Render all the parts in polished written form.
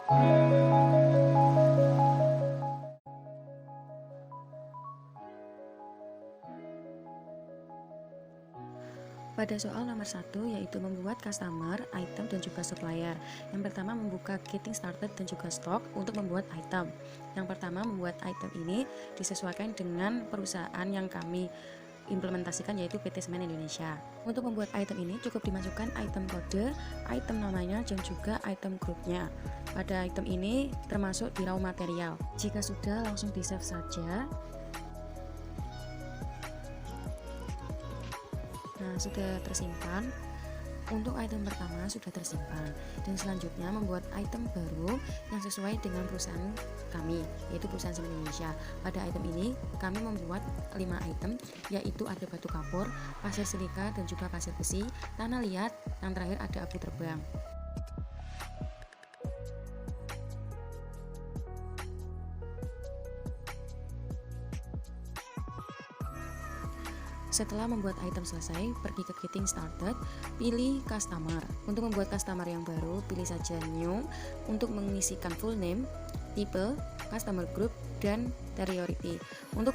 Pada soal nomor 1 yaitu membuat customer, item, dan juga supplier. Yang pertama membuka getting started dan juga stock untuk membuat item. Yang pertama membuat item ini disesuaikan dengan perusahaan yang kami implementasikan yaitu PT Semen Indonesia. Untuk membuat item ini cukup dimasukkan item kode, item namanya, dan juga item grupnya. Pada item ini termasuk di raw material. Jika sudah langsung di save saja. Nah, sudah tersimpan. Untuk item pertama sudah tersimpan, dan selanjutnya membuat item baru yang sesuai dengan perusahaan kami, yaitu perusahaan Semen Indonesia. Pada item ini kami membuat 5 item, yaitu ada batu kapur, pasir silika, dan juga pasir besi, tanah liat, yang terakhir ada abu terbang. Setelah membuat item selesai, pergi ke getting started, pilih customer. Untuk membuat customer yang baru, pilih saja new. Untuk mengisikan full name, tipe, customer group, dan priority. Untuk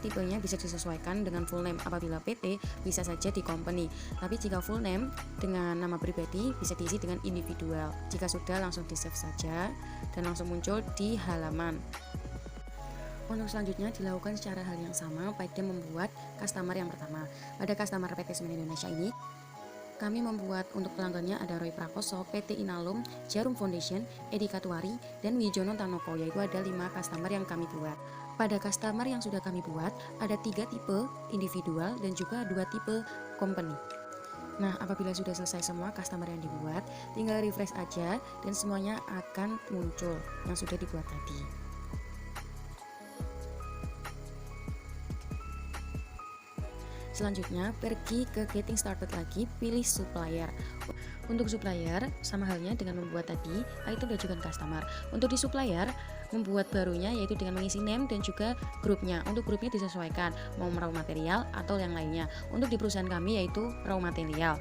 tipenya bisa disesuaikan dengan full name. Apabila PT, bisa saja di company. Tapi jika full name dengan nama pribadi, bisa diisi dengan individual. Jika sudah, langsung di save saja dan langsung muncul di halaman. Untuk selanjutnya dilakukan secara hal yang sama pada membuat customer yang pertama. Pada customer PT Semen Indonesia ini, kami membuat untuk pelanggannya ada Roy Prakoso, PT Inalum, Jarum Foundation, Edi Katuari, dan Wijono Tanoko, yaitu ada 5 customer yang kami buat. Pada customer yang sudah kami buat, ada 3 tipe individual dan juga 2 tipe company. Nah, apabila sudah selesai semua customer yang dibuat, tinggal refresh aja dan semuanya akan muncul yang sudah dibuat tadi. Selanjutnya pergi ke getting started lagi, pilih supplier. Untuk supplier sama halnya dengan membuat tadi item dan juga customer. Untuk di supplier membuat barunya yaitu dengan mengisi name dan juga grupnya. Untuk grupnya disesuaikan mau raw material atau yang lainnya. Untuk di perusahaan kami yaitu raw material.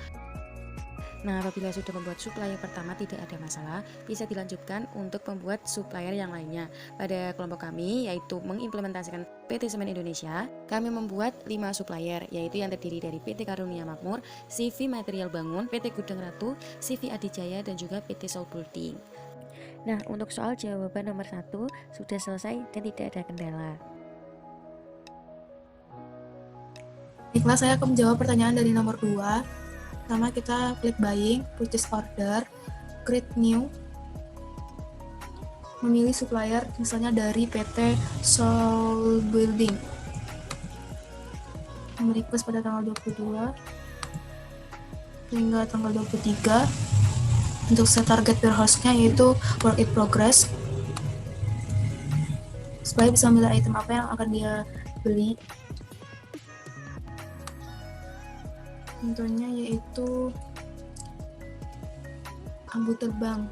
Nah, apabila sudah membuat supplier pertama tidak ada masalah, bisa dilanjutkan untuk membuat supplier yang lainnya. Pada kelompok kami, yaitu mengimplementasikan PT Semen Indonesia, kami membuat 5 supplier, yaitu yang terdiri dari PT Karunia Makmur, CV Material Bangun, PT Gudang Ratu, CV Adijaya, dan juga PT Soul Building. Nah, untuk soal jawaban nomor 1 sudah selesai dan tidak ada kendala. Baiklah, saya akan menjawab pertanyaan dari nomor 2. Pertama kita klik buying, purchase order, create new, memilih supplier misalnya dari PT Soul Building, request pada tanggal 22 hingga tanggal 23. Untuk set target warehouse-nya yaitu work in progress, supaya bisa memilih item apa yang akan dia beli. Contohnya yaitu abu terbang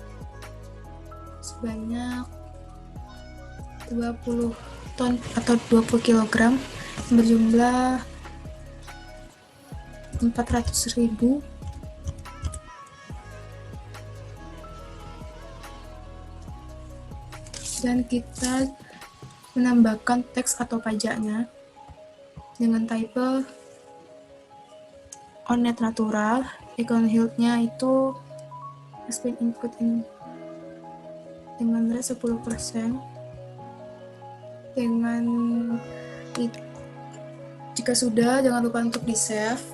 sebanyak 20 ton atau 20 kg berjumlah 400.000. Dan kita menambahkan teks atau pajaknya dengan type on net natural, icon yield-nya itu has been input in dengan rate 10%. Jika sudah, jangan lupa untuk di save.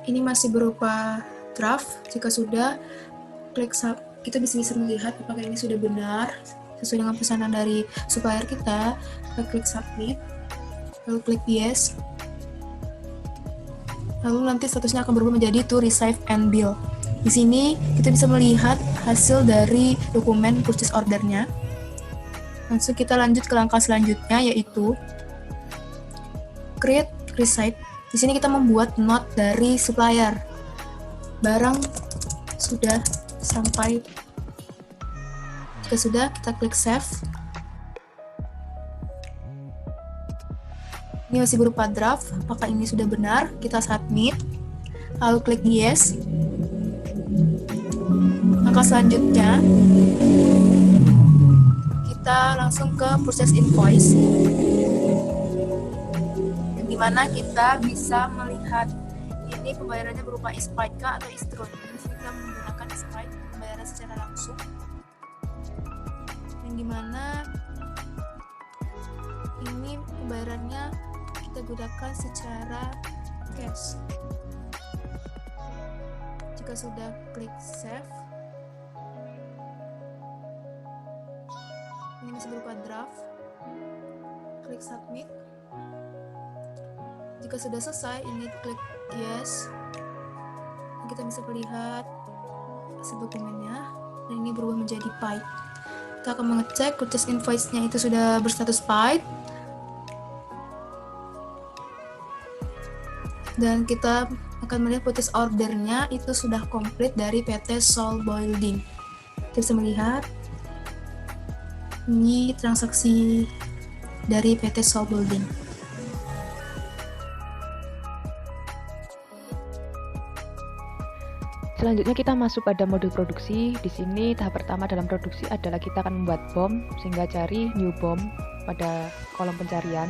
Ini masih berupa draft. Jika sudah, klik kita bisa melihat apakah ini sudah benar sesuai dengan pesanan dari supplier kita. Kita klik submit, lalu klik yes. Lalu nanti statusnya akan berubah menjadi to receive and bill. Di sini kita bisa melihat hasil dari dokumen purchase order-nya. Langsung kita lanjut ke langkah selanjutnya yaitu create receipt. Di sini kita membuat note dari supplier. Barang sudah sampai. Jika sudah, kita klik save. Ini masih berupa draft, apakah ini sudah benar? Kita submit, lalu klik yes. langkah selanjutnya kita langsung ke proses invoice, yang dimana kita bisa melihat ini pembayarannya berupa e-spite atau e-stron. Kita menggunakan e-spite pembayaran secara langsung, yang dimana ini pembayarannya kita gunakan secara cash. Jika sudah klik save, ini masih berupa draft, klik submit. Jika sudah selesai, ini klik yes. Kita bisa melihat hasil dokumennya, dan ini berubah menjadi paid. Kita akan mengecek purchase invoice-nya itu sudah berstatus paid, dan kita akan melihat purchase order-nya itu sudah komplit dari PT Soul Building. Kita bisa melihat ini transaksi dari PT Soul Building. Selanjutnya kita masuk pada mode produksi. Di sini tahap pertama dalam produksi adalah kita akan membuat bom, sehingga cari new bom pada kolom pencarian.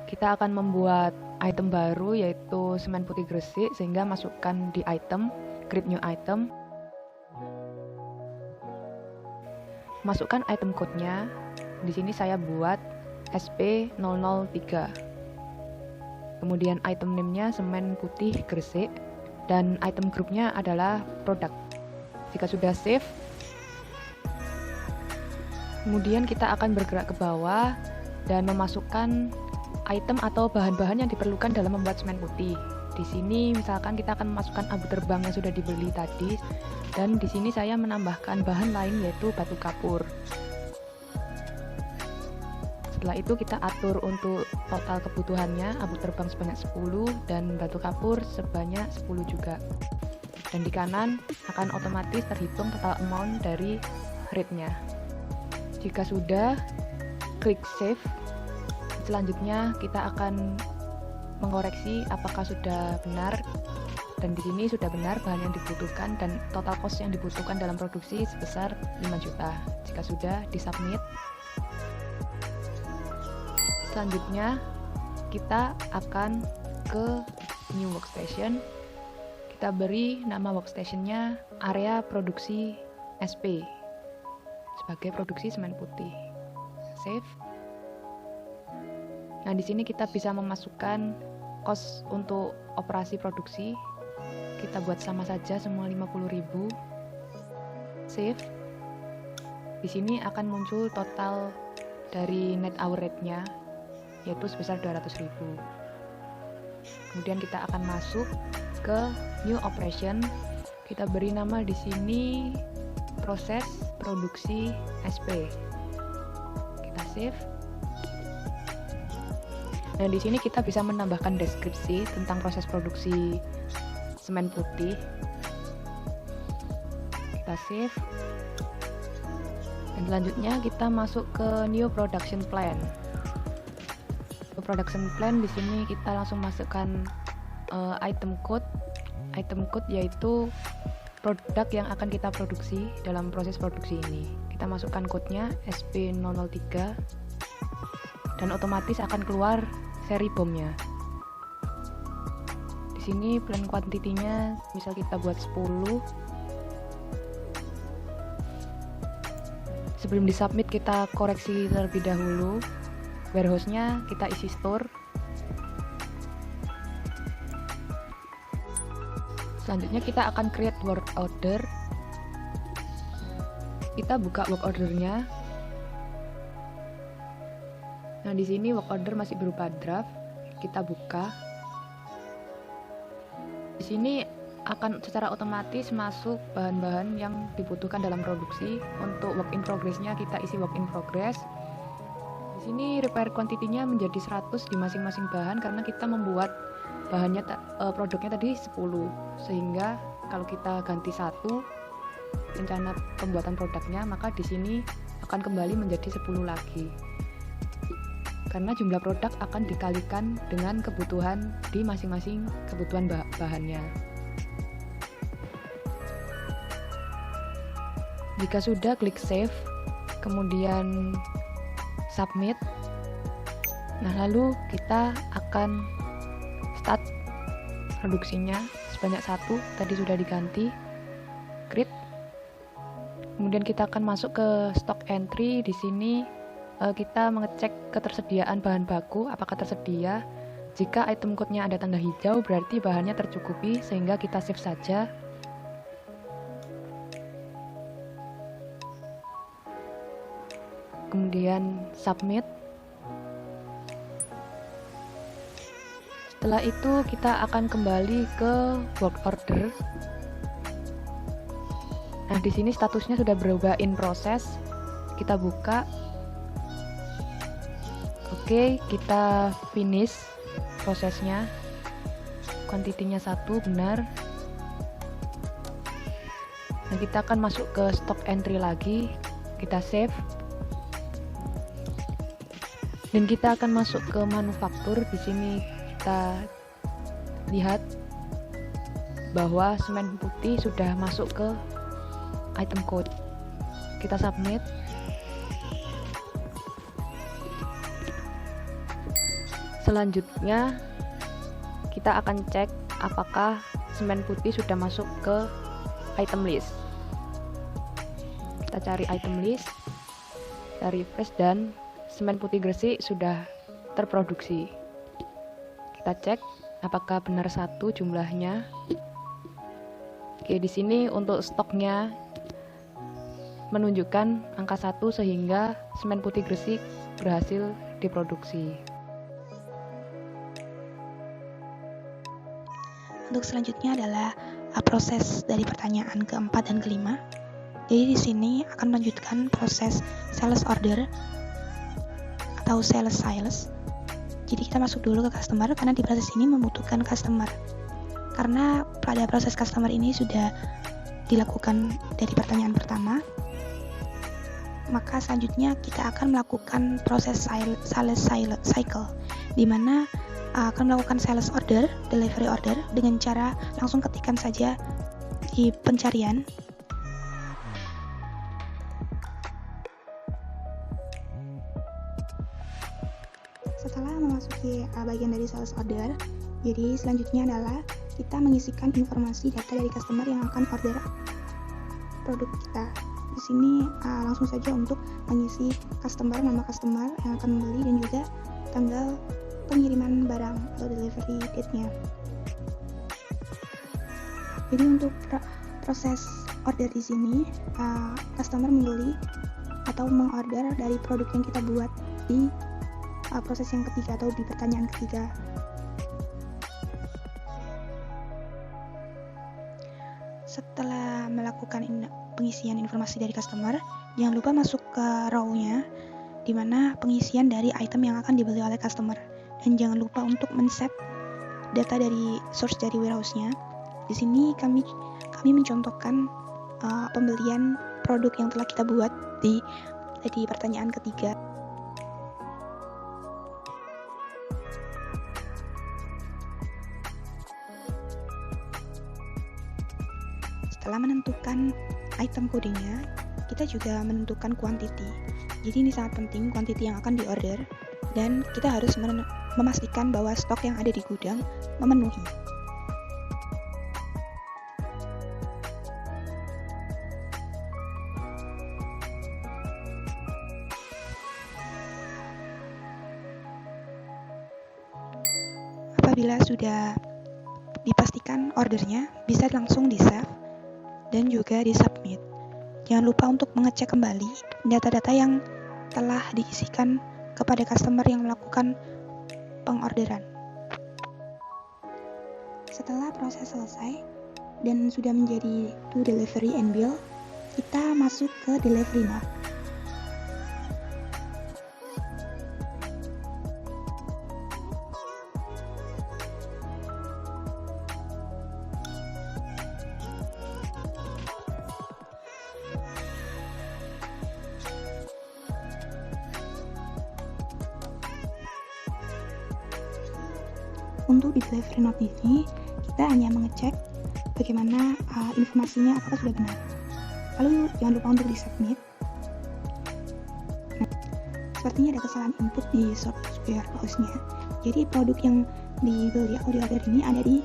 Kita akan membuat item baru yaitu semen putih Gresik, sehingga masukkan di item, create new item. Masukkan item code-nya. Di sini saya buat SP003. Kemudian item name-nya semen putih Gresik. Dan item grupnya adalah produk. Jika sudah save, kemudian kita akan bergerak ke bawah dan memasukkan item atau bahan-bahan yang diperlukan dalam membuat semen putih. Di sini misalkan kita akan memasukkan abu terbang yang sudah dibeli tadi, dan di sini saya menambahkan bahan lain yaitu batu kapur. Setelah itu kita atur untuk total kebutuhannya, abu terbang sebanyak 10 dan batu kapur sebanyak 10 juga. Dan di kanan akan otomatis terhitung total amount dari rate-nya. Jika sudah, klik save. Selanjutnya kita akan mengoreksi apakah sudah benar, dan di sini sudah benar bahan yang dibutuhkan dan total cost yang dibutuhkan dalam produksi sebesar 5 juta. Jika sudah, disubmit. Selanjutnya kita akan ke new workstation. Kita beri nama workstationnya area produksi SP sebagai produksi semen putih. Save. Nah, di sini kita bisa memasukkan cost untuk operasi produksi. Kita buat sama saja semua 50.000. Save. Di sini akan muncul total dari net hour rate-nya, yaitu sebesar 200.000. Kemudian kita akan masuk ke new operation. Kita beri nama di sini proses produksi SP. Kita save. Nah, di sini kita bisa menambahkan deskripsi tentang proses produksi semen putih. Kita save. Dan selanjutnya kita masuk ke new production plan. Production plan di sini kita langsung masukkan item code. Item code yaitu produk yang akan kita produksi dalam proses produksi ini. Kita masukkan kodenya SP003 dan otomatis akan keluar seri bomnya. Di sini plan quantity-nya misal kita buat 10. Sebelum disubmit kita koreksi terlebih dahulu. Warehouse-nya kita isi store. Selanjutnya kita akan create work order. Kita buka work order-nya. Nah, di sini work order masih berupa draft. Kita buka. Di sini akan secara otomatis masuk bahan-bahan yang dibutuhkan dalam produksi. Untuk work in progress-nya kita isi work in progress. Di sini repair quantity-nya menjadi 100 di masing-masing bahan karena kita membuat bahannya produknya tadi 10, sehingga kalau kita ganti 1 rencana pembuatan produknya, maka di sini akan kembali menjadi 10 lagi. Karena jumlah produk akan dikalikan dengan kebutuhan di masing-masing kebutuhan bahannya. Jika sudah, klik save, kemudian submit. Nah, lalu kita akan start produksinya sebanyak 1, tadi sudah diganti, create. Kemudian kita akan masuk ke stock entry. Di sini kita mengecek ketersediaan bahan baku, apakah tersedia. Jika item code-nya ada tanda hijau, berarti bahannya tercukupi, sehingga kita save saja. Kemudian submit. Setelah itu kita akan kembali ke work order. Nah, di sini statusnya sudah berubah in process. Kita buka. Oke, kita finish prosesnya. Kuantitinya 1, benar. Nah, kita akan masuk ke stock entry lagi. Kita save. Dan kita akan masuk ke manufaktur. Di sini kita lihat bahwa semen putih sudah masuk ke item code. Kita submit. Selanjutnya kita akan cek apakah semen putih sudah masuk ke item list. Kita cari item list, kita refresh, dan semen putih Gresik sudah terproduksi. Kita cek apakah benar 1 jumlahnya. Oke, di sini untuk stoknya menunjukkan angka 1, sehingga semen putih Gresik berhasil diproduksi. Untuk selanjutnya adalah proses dari pertanyaan keempat dan kelima. Jadi di sini akan melanjutkan proses sales order atau sales. Jadi kita masuk dulu ke customer, karena di proses ini membutuhkan customer. Karena pada proses customer ini sudah dilakukan dari pertanyaan pertama, maka selanjutnya kita akan melakukan proses sales cycle, di mana akan melakukan sales order, delivery order dengan cara langsung ketikkan saja di pencarian. Setelah memasuki bagian dari sales order, jadi selanjutnya adalah kita mengisikan informasi data dari customer yang akan order produk kita. Di sini langsung saja untuk mengisi customer, nama customer yang akan membeli, dan juga tanggal pengiriman barang atau delivery date-nya. Jadi untuk proses order di sini, customer membeli atau mengorder dari produk yang kita buat di proses yang ketiga atau di pertanyaan ketiga. Setelah melakukan pengisian informasi dari customer, jangan lupa masuk ke row-nya, di mana pengisian dari item yang akan dibeli oleh customer. Dan jangan lupa untuk men-save data dari source dari warehouse-nya. Di sini kami mencontohkan pembelian produk yang telah kita buat di pertanyaan ketiga. Setelah menentukan item kodenya, kita juga menentukan quantity. Jadi ini sangat penting, quantity yang akan diorder, dan kita harus memastikan bahwa stok yang ada di gudang memenuhi. Apabila sudah dipastikan ordernya, bisa langsung di-save dan juga di-submit. Jangan lupa untuk mengecek kembali data-data yang telah diisikan kepada customer yang melakukan pengorderan. Setelah proses selesai dan sudah menjadi to delivery and bill, kita masuk ke delivery note. Untuk di delivery note ini, kita hanya mengecek bagaimana informasinya apakah sudah benar. Lalu jangan lupa untuk di-submit. Nah, sepertinya ada kesalahan input di software warehouse-nya. Jadi produk yang dibeli atau di-order ini ada di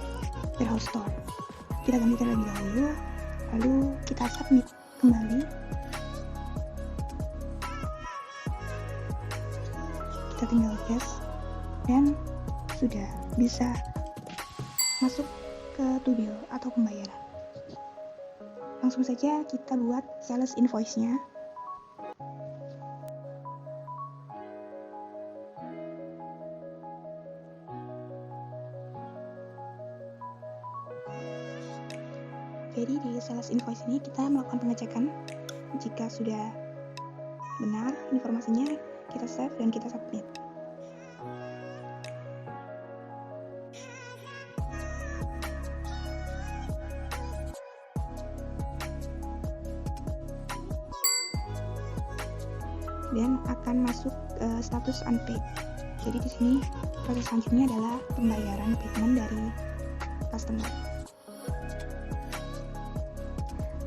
warehouse store. Kita ganti terlebih dahulu, lalu kita submit kembali. Kita tinggal yes, dan sudah bisa masuk ke to bill atau pembayaran. Langsung saja kita buat sales invoice-nya. Jadi di sales invoice ini kita melakukan pengecekan. Jika sudah benar informasinya, kita save dan kita submit. Dan akan masuk status unpaid. Jadi di sini proses selanjutnya adalah pembayaran payment dari customer.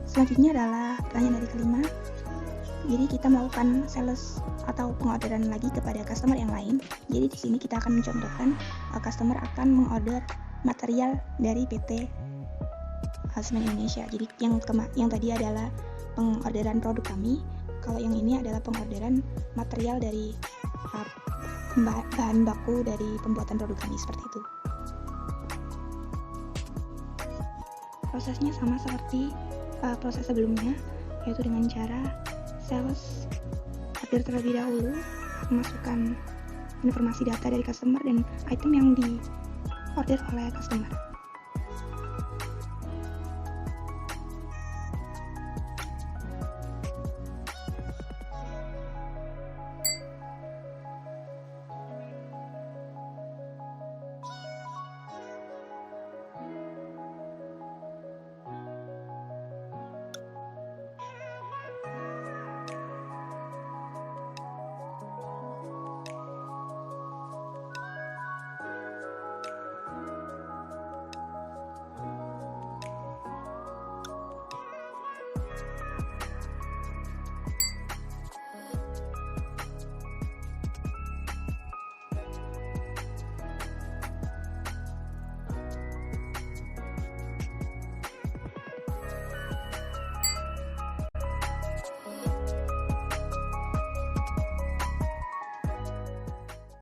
Selanjutnya adalah pertanyaan dari kelima. Jadi kita melakukan sales atau pengorderan lagi kepada customer yang lain. Jadi di sini kita akan mencontohkan customer akan mengorder material dari PT Semen Indonesia. Jadi yang tadi adalah pengorderan produk kami. Kalau yang ini adalah pengorderan material dari bahan baku dari pembuatan produk kami, seperti itu. Prosesnya sama seperti proses sebelumnya, yaitu dengan cara sales order terlebih dahulu, memasukkan informasi data dari customer dan item yang di order oleh customer.